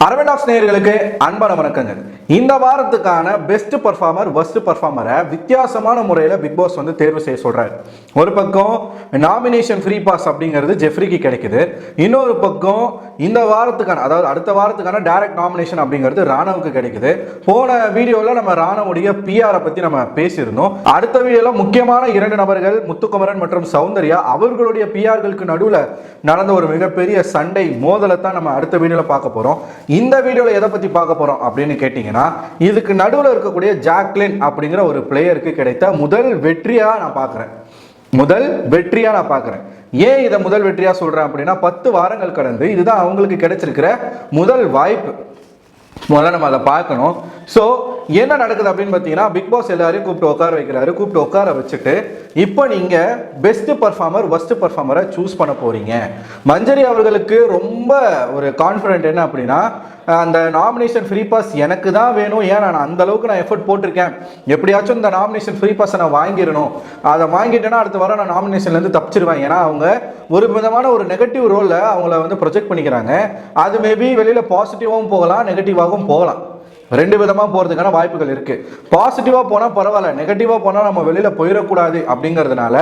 அரவிந்தாஸ் நேயர்களுக்கு அன்பான வணக்கங்கள். இந்த வாரத்துக்கான பெஸ்ட் பர்ஃபார்மர் வர்ஸ்ட் பர்ஃபார்மரை வித்தியாசமான முறையில் பிக் பாஸ் வந்து தேர்வு செய்ய சொல்றாரு. ஒரு பக்கம் நாமினேஷன் ஃப்ரீ பாஸ் அப்படிங்கிறது ஜெஃப்ரிக்கு கிடைக்குது. இன்னொரு பக்கம் இந்த வாரத்துக்கான அதாவது அடுத்த வாரத்துக்கான டைரக்ட் நாமினேஷன் அப்படிங்கிறது ராணவுக்கு கிடைக்குது. போன வீடியோவில் நம்ம ராணவுடைய பிஆரை பற்றி நம்ம பேசியிருந்தோம். அடுத்த வீடியோவில் முக்கியமான இரண்டு நபர்கள் முத்துக்குமரன் மற்றும் சௌந்தர்யா அவர்களுடைய பிஆர்களுக்கு நடுவில் நடந்த ஒரு மிகப்பெரிய சண்டை மோதலை தான் நம்ம அடுத்த வீடியோவில் பார்க்க போகிறோம். இந்த வீடியோவில் எதை பற்றி பார்க்க போகிறோம் அப்படின்னு கேட்டிங்கன்னா, இதுக்கு நடுவில் இருக்கக்கூடிய ஜாக்லின் அப்படிங்கிற ஒரு பிளேயருக்கு கிடைத்த முதல் வெற்றியாக நான் பார்க்குறேன். ஏன் இதை முதல் வெற்றியாக சொல்கிறேன் அப்படின்னா, 10 வாரங்கள் கடந்து இதுதான் அவங்களுக்கு கிடைச்சிருக்கிற முதல் வாய்ப்பு. முதல்ல நம்ம அதை பார்க்கணும். ஸோ என்ன நடக்குது அப்படின்னு பார்த்தீங்கன்னா, பிக் பாஸ் எல்லாரையும் கூப்பிட்டு உட்கார வைக்கிறாரு. கூப்பிட்டு உட்கார வச்சுட்டு இப்போ நீங்கள் பெஸ்ட் பர்ஃபார்மர் வர்ஸ்ட் பர்ஃபார்மரை சூஸ் பண்ண போகிறீங்க. மஞ்சரி அவர்களுக்கு ரொம்ப ஒரு கான்ஃபிடென்ட் என்ன அப்படின்னா, அந்த நாமினேஷன் ஃப்ரீ பாஸ் எனக்கு தான் வேணும். ஏன் நான் அந்த அளவுக்கு நான் எஃபர்ட் போட்டிருக்கேன், எப்படியாச்சும் இந்த நாமினேஷன் ஃப்ரீ பாஸை நான் வாங்கிடணும். அதை வாங்கிட்டேன்னா அடுத்த வாரம் நான் நாமினேஷன்லேருந்து தப்பிச்சிருவேன். ஏன்னா அவங்க ஒரு விதமான ஒரு நெகட்டிவ் ரோலில் அவங்கள வந்து ப்ரொஜெக்ட் பண்ணிக்கிறாங்க. அது மேபி வெளியில் பாசிட்டிவாகவும் போகலாம், நெகட்டிவாகவும் போகலாம். ரெண்டு விதமாக போகிறதுக்கான வாய்ப்புகள் இருக்குது. பாசிட்டிவாக போனால் பரவாயில்ல, நெகட்டிவாக போனால் நம்ம வெளியில் போயிடக்கூடாது அப்படிங்கிறதுனால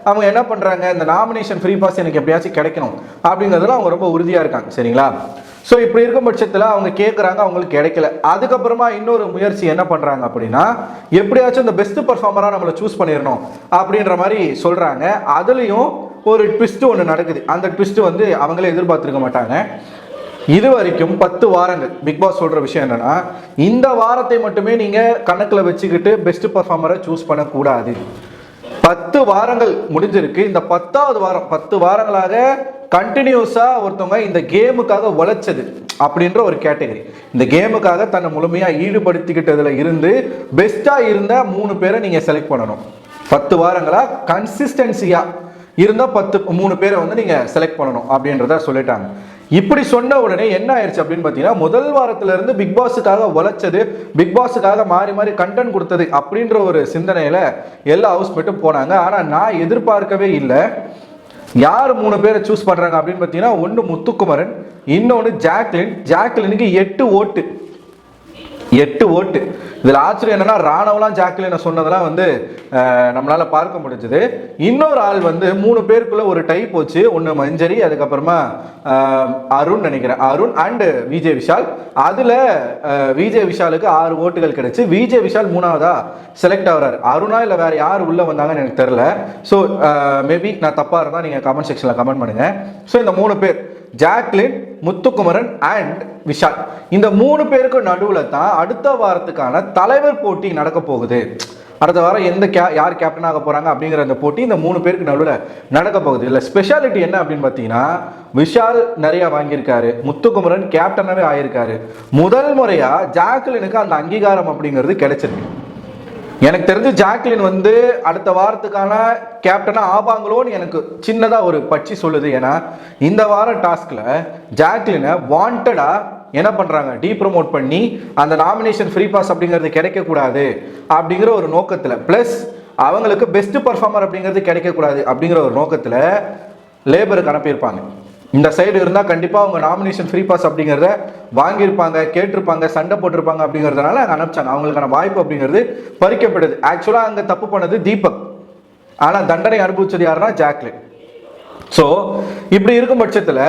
அவங்க என்ன பண்ணுறாங்க, இந்த நாமினேஷன் ஃப்ரீ பாஸ் எனக்கு எப்படியாச்சும் கிடைக்கணும் அப்படிங்கிறதுல அவங்க ரொம்ப உறுதியாக இருக்காங்க. சரிங்களா? ஸோ இப்படி இருக்கும் பட்சத்தில் அவங்க கேட்குறாங்க, அவங்களுக்கு கிடைக்கல. அதுக்கப்புறமா இன்னொரு முயற்சி என்ன பண்ணுறாங்க அப்படின்னா, எப்படியாச்சும் இந்த பெஸ்ட் பர்ஃபார்மராக நம்மளை சூஸ் பண்ணிடணும் அப்படின்ற மாதிரி சொல்கிறாங்க. அதுலேயும் ஒரு ட்விஸ்ட்டு ஒன்று நடக்குது. அந்த ட்விஸ்ட்டு வந்து அவங்களே எதிர்பார்த்துருக்க மாட்டாங்க. இது வரைக்கும் 10 வாரங்கள் பிக் பாஸ் சொல்கிற விஷயம் என்னென்னா, இந்த வாரத்தை மட்டுமே நீங்கள் கணக்கில் வச்சுக்கிட்டு பெஸ்ட் பர்ஃபார்மரை சூஸ் பண்ணக்கூடாது. 10 வாரங்கள் முடிஞ்சிருக்கு. இந்த 10வது வாரம் 10 வாரங்களாக கண்டினியூஸாக ஒருத்தவங்க இந்த கேமுக்காக உழைச்சது அப்படின்ற ஒரு கேட்டகரி, இந்த கேமுக்காக தன்னை முழுமையாக ஈடுபடுத்திக்கிட்டதுல இருந்து பெஸ்ட்டாக இருந்த 3 பேரை நீங்கள் செலக்ட் பண்ணணும். 10 வாரங்களாக கன்சிஸ்டன்சியாக இருந்த 3 பேரை வந்து நீங்கள் செலக்ட் பண்ணணும் அப்படின்றத சொல்லிட்டாங்க. இப்படி சொன்ன உடனே என்ன ஆயிடுச்சு அப்படின்னு பார்த்தீங்கன்னா, முதல் வாரத்துல இருந்து பிக் பாஸுக்காக உழைச்சது, பிக் பாஸுக்காக மாறி மாறி கண்டென்ட் கொடுத்தது அப்படின்ற ஒரு சிந்தனையில எல்லா ஹவுஸ்மேட்டும் போனாங்க. ஆனால் நான் எதிர்பார்க்கவே இல்லை. யார் 3 பேரை சூஸ் பண்றாங்க அப்படின்னு பார்த்தீங்கன்னா, ஒன்று முத்துக்குமரன், இன்னொன்று ஜாக்லினுக்கு 8 ஓட்டு. இதில் ஆச்சரியம் என்னன்னா, ராணவெல்லாம் ஜாக்லினை சொன்னதெல்லாம் வந்து நம்மளால பார்க்க முடிஞ்சது. இன்னொரு ஆள் வந்து 3 பேருக்குள்ள ஒரு டை போச்சு. ஒன்று மஞ்சரி, அதுக்கப்புறமா அருண் அண்ட் விஜய் விஷால். அதில் விஜய் விஷாலுக்கு 6 ஓட்டுகள் கிடைச்சு விஜய் விஷால் 3ஆவதா செலக்ட் ஆகிறாரு. அருணா இல்லை வேற யார் உள்ள வந்தாங்கன்னு எனக்கு தெரியல. ஸோ மேபி நான் தப்பாக இருந்தால் நீங்கள் கமெண்ட் செக்ஷனில் கமெண்ட் பண்ணுங்க. ஸோ இந்த 3 பேர் ஜாக்லின், முத்துக்குமரன் அண்ட் விஷால், இந்த 3 பேருக்கு நடுவில் தான் அடுத்த வாரத்துக்கான தலைவர் போட்டி நடக்க போகுது. அடுத்த வாரம் யார் கேப்டன் ஆக போறாங்க அப்படிங்கிற அந்த போட்டி இந்த 3 பேருக்கு நடுவில் நடக்க போகுது. இல்லை ஸ்பெஷாலிட்டி என்ன அப்படின்னு பார்த்தீங்கன்னா, விஷால் நிறைய வாங்கியிருக்காரு, முத்துக்குமரன் கேப்டனாகவே ஆயிருக்காரு. முதல் முறையா ஜாக்லினுக்கு அந்த அங்கீகாரம் அப்படிங்கிறது கிடைச்சிருக்கு. எனக்கு தெரிஞ்சு ஜாக்லின் வந்து அடுத்த வாரத்துக்கான கேப்டனாக ஆவாங்களோன்னு எனக்கு சின்னதாக ஒரு பட்சி சொல்லுது. ஏன்னா இந்த வார டாஸ்கில் ஜாக்லினை வாண்டடாக என்ன பண்ணுறாங்க, டீப்ரமோட் பண்ணி அந்த நாமினேஷன் ஃப்ரீ பாஸ் அப்படிங்கிறது கிடைக்கக்கூடாது அப்படிங்கிற ஒரு நோக்கத்தில், ப்ளஸ் அவங்களுக்கு பெஸ்ட் பர்ஃபார்மர் அப்படிங்கிறது கிடைக்கக்கூடாது அப்படிங்கிற ஒரு நோக்கத்தில் லேபருக்கு அனுப்பியிருப்பாங்க. இந்த சைடு இருந்தால் கண்டிப்பாக அவங்க நாமினேஷன் ஃப்ரீ பாஸ் அப்படிங்கிறத வாங்கியிருப்பாங்க, கேட்டிருப்பாங்க, சண்டை போட்டிருப்பாங்க அப்படிங்கிறதுனால அங்கே அனுப்பிச்சாங்க. அவங்களுக்கான வாய்ப்பு அப்படிங்கிறது பறிக்கப்படுது. ஆக்சுவலாக அங்கே தப்பு பண்ணது தீபக், ஆனால் தண்டனை அனுபவிச்சது யாருன்னா ஜாக்லின். ஸோ இப்படி இருக்கும் பட்சத்தில்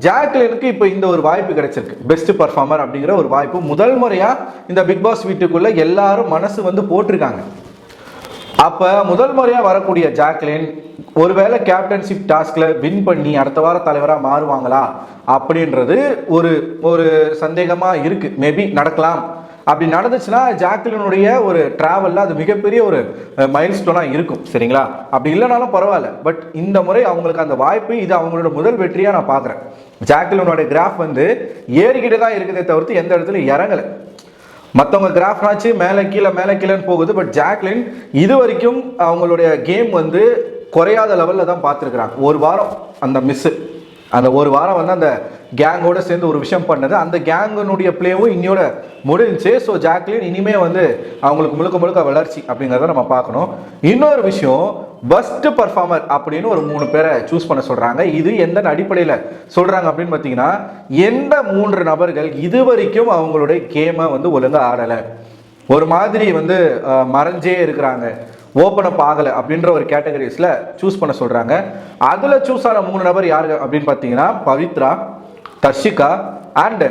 ஜாக்லினுக்கு இப்போ இந்த ஒரு வாய்ப்பு கிடைச்சிருக்கு, பெஸ்ட் பர்ஃபார்மர் அப்படிங்கிற ஒரு வாய்ப்பு. முதல் முறையாக இந்த பிக் பாஸ் வீட்டுக்குள்ள எல்லாரும் மனசு வந்து போட்டிருக்காங்க. அப்போ முதல் முறையாக வரக்கூடிய ஜாக்லின் ஒருவேளை கேப்டன்ஷிப் டாஸ்கில் வின் பண்ணி அடுத்த வார தலைவராக மாறுவாங்களா அப்படின்றது ஒரு சந்தேகமாக இருக்குது. மேபி நடக்கலாம். அப்படி நடந்துச்சுன்னா ஜாக்லினுடைய ஒரு டிராவலில் அது மிகப்பெரிய ஒரு மைல்ஸ்டோனாக இருக்கும். சரிங்களா? அப்படி இல்லைனாலும் பரவாயில்ல. பட் இந்த முறை அவங்களுக்கு அந்த வாய்ப்பு, இது அவங்களோட முதல் வெற்றியாக நான் பார்க்குறேன். ஜாக்லினோட கிராஃப் வந்து ஏறிக்கிட்டே தான் இருக்குதே தவிர்த்து எந்த இடத்துல இறங்கலை. மற்றவங்க கிராஃப்னாச்சு மேலே கீழேன்னு போகுது. பட் ஜாக்லின் இது வரைக்கும் அவங்களுடைய கேம் வந்து குறையாத லெவலில் தான் பார்த்துருக்குறாங்க. ஒரு வாரம் அந்த மிஸ்ஸு அந்த ஒரு வாரம் வந்து அந்த கேங்கோட சேர்ந்து ஒரு விஷயம் பண்ணது, அந்த கேங்கினுடைய பிளேவும் இன்னையோட முடிஞ்சு. ஸோ ஜாக்லின் இனிமே வந்து அவங்களுக்கு முழுக்க முழுக்க வளர்ச்சி அப்படிங்கிறத நம்ம பார்க்கணும். இன்னொரு விஷயம், பெஸ்ட் பர்ஃபார்மர் அப்படின்னு ஒரு 3 பேரை சூஸ் பண்ண சொல்றாங்க. இது எந்த அடிப்படையில் சொல்றாங்க அப்படின்னு பார்த்தீங்கன்னா, எந்த 3 நபர்கள் இது வரைக்கும் அவங்களுடைய கேமை வந்து ஒழுங்கா ஆடலை, ஒரு மாதிரி வந்து மறைஞ்சே இருக்கிறாங்க, ஓப்பன் அப் ஆகலை அப்படின்ற ஒரு கேட்டகரிஸில் சூஸ் பண்ண சொல்கிறாங்க. அதில் சூஸ் ஆன 3 நபர் யாரு அப்படின்னு பார்த்தீங்கன்னா, பவித்ரா, தர்ஷிகா அண்ட்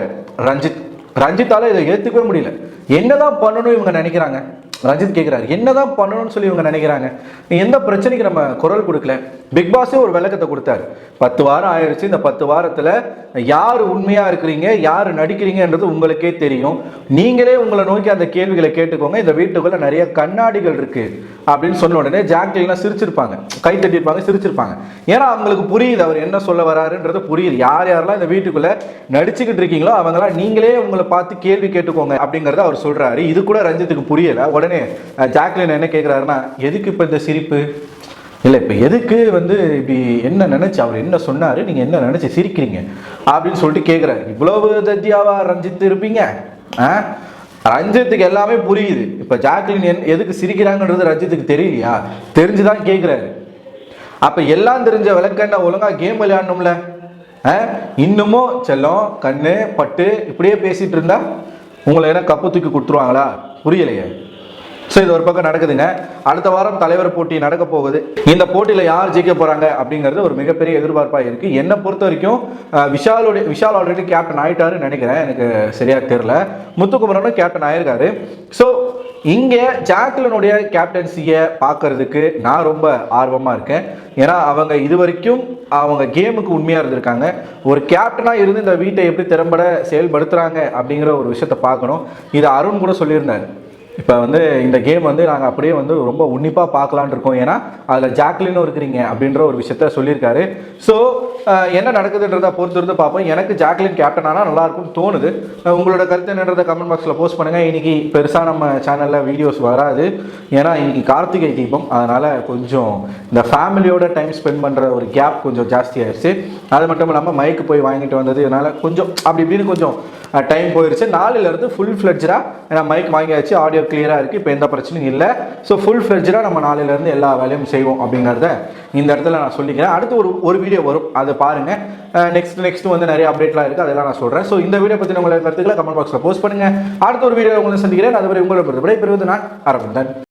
ரஞ்சித். ரஞ்சித்தால இதை ஏற்றுக்கவே முடியல. என்னதான் பண்ணணும் இவங்க நினைக்கிறாங்க, ரஞ்சித் கேட்குறாரு, என்னதான் பண்ணணும்னு சொல்லி இவங்க நினைக்கிறாங்க, எந்த பிரச்சனைக்கு நம்ம குரல் கொடுக்கல. பிக் பாஸே ஒரு விளக்கத்தை கொடுத்தாரு. 10 வாரம் ஆயிடுச்சு, இந்த 10 வாரத்தில் யார் உண்மையாக இருக்கிறீங்க, யார் நடிக்கிறீங்கன்றது உங்களுக்கே தெரியும். நீங்களே உங்களை நோக்கி அந்த கேள்விகளை கேட்டுக்கோங்க. இந்த வீட்டுக்குள்ள நிறைய கண்ணாடிகள் இருக்கு அப்படின்னு சொன்ன உடனே ஜாக்லின்லாம் சிரிச்சிருப்பாங்க, கை தட்டிருப்பாங்க, சிரிச்சிருப்பாங்க. ஏன்னா அவங்களுக்கு புரியுது அவர் என்ன சொல்ல வராருன்றது புரியுது. யார் யாரெல்லாம் இந்த வீட்டுக்குள்ள நடிச்சுக்கிட்டு இருக்கீங்களோ அவங்களாம் நீங்களே உங்களை பார்த்து கேள்வி கேட்டுக்கோங்க அப்படிங்கறத அவர் சொல்றாரு. இது கூட ரஞ்சித்துக்கு புரியல. உடனே ஜாக்லின் என்ன கேட்கிறாருன்னா, எதுக்கு இப்ப இந்த சிரிப்பு, இல்லை இப்போ எதுக்கு வந்து இப்படி என்ன நினைச்சு அவர் என்ன சொன்னாரு, நீங்க என்ன நினைச்சு சிரிக்கிறீங்க அப்படின்னு சொல்லிட்டு கேட்குறாரு. இவ்வளவு தத்தியாவா ரஞ்சித் இருப்பீங்க? ரஞ்சித்துக்கு எல்லாமே புரியுது. இப்போ ஜாக்லின் எதுக்கு சிரிக்கிறாங்கன்றது ரஞ்சித்துக்கு தெரியலையா? தெரிஞ்சுதான் கேட்குறாரு. அப்போ எல்லாம் தெரிஞ்ச விளக்கண்ண ஒழுங்கா கேம் விளையாடணும்ல. இன்னமும் செல்லம் கண்ணு பட்டு இப்படியே பேசிட்டு இருந்தா உங்களை என்ன கப்பு தூக்கி கொடுத்துருவாங்களா? புரியலையே. ஸோ இது ஒரு பக்கம் நடக்குதுங்க. அடுத்த வாரம் தலைவர் போட்டி நடக்க போகுது. இந்த போட்டியில் யார் ஜெயிக்க போறாங்க அப்படிங்கிறது ஒரு மிகப்பெரிய எதிர்பார்ப்பாக இருக்கு. என்னை பொறுத்த வரைக்கும் விஷால் ஆல்ரெடி கேப்டன் ஆயிட்டாருன்னு நினைக்கிறேன், எனக்கு சரியா தெரியல. முத்துக்குமரனும் கேப்டன் ஆயிருக்காரு. ஸோ இங்கே ஜாக்லினுடைய கேப்டன்சியை பார்க்கறதுக்கு நான் ரொம்ப ஆர்வமாக இருக்கேன். ஏன்னா அவங்க இது வரைக்கும் அவங்க கேமுக்கு உண்மையாக இருந்திருக்காங்க. ஒரு கேப்டனாக இருந்து இந்த வீட்டை எப்படி திறம்பட செயல்படுத்துகிறாங்க அப்படிங்கிற ஒரு விஷயத்தை பார்க்கணும். இது அருண் கூட சொல்லியிருந்தார். இப்போ வந்து இந்த கேம் வந்து நாங்கள் அப்படியே வந்து ரொம்ப உன்னிப்பாக பார்க்கலான் இருக்கோம், ஏன்னா அதில் ஜாக்லினும் இருக்கிறீங்க அப்படின்ற ஒரு விஷயத்த சொல்லியிருக்காரு. ஸோ என்ன நடக்குதுன்றதை பொறுத்து இருந்து பார்ப்போம். எனக்கு ஜாக்லின் கேப்டன் ஆனால் நல்லாயிருக்கும்னு தோணுது. உங்களோட கருத்து என்னன்றதை கமெண்ட் பாக்ஸில் போஸ்ட் பண்ணுங்கள். இன்றைக்கி பெருசாக நம்ம சேனலில் வீடியோஸ் வராது, ஏன்னா இன்றைக்கி கார்த்திகை தீபம், அதனால் கொஞ்சம் இந்த ஃபேமிலியோட டைம் ஸ்பெண்ட் பண்ணுற ஒரு கேப் கொஞ்சம் ஜாஸ்தி ஆயிடுச்சு. அது மட்டும் இல்லாமல் மைக்கு போய் வாங்கிட்டு வந்தது, இதனால் கொஞ்சம் அப்படி இப்படின்னு கொஞ்சம் டைம் போயிடுச்சு. நாளிலிருந்து ஃபுல் ஃப்ளெட்ஜாக ஏன்னா மைக் வாங்கியாச்சு, ஆடியோ கிளியராக இருக்குது, இப்போ எந்த பிரச்சனையும் இல்லை. ஸோ ஃபுல் ஃப்ளெட்ஜாக நம்ம நாளிலிருந்து எல்லா வேலையும் செய்வோம் அப்படிங்கிறத இந்த இடத்துல நான் சொல்லிக்கிறேன். அடுத்து ஒரு வீடியோ வரும், அதை பாருங்கள். நெக்ஸ்ட் வந்து நிறைய அப்டேட்லாம் இருக்குது, அதெல்லாம் நான் சொல்கிறேன். ஸோ இந்த வீடியோ பற்றி உங்களோட கருத்துக்களை கமெண்ட் பாக்ஸில் போஸ்ட் பண்ணுங்கள். அடுத்த ஒரு வீடியோ உங்களை சந்திக்கிறேன். அதுவரை உங்களோட விடைபெறுவது நான் அரவிந்தன்.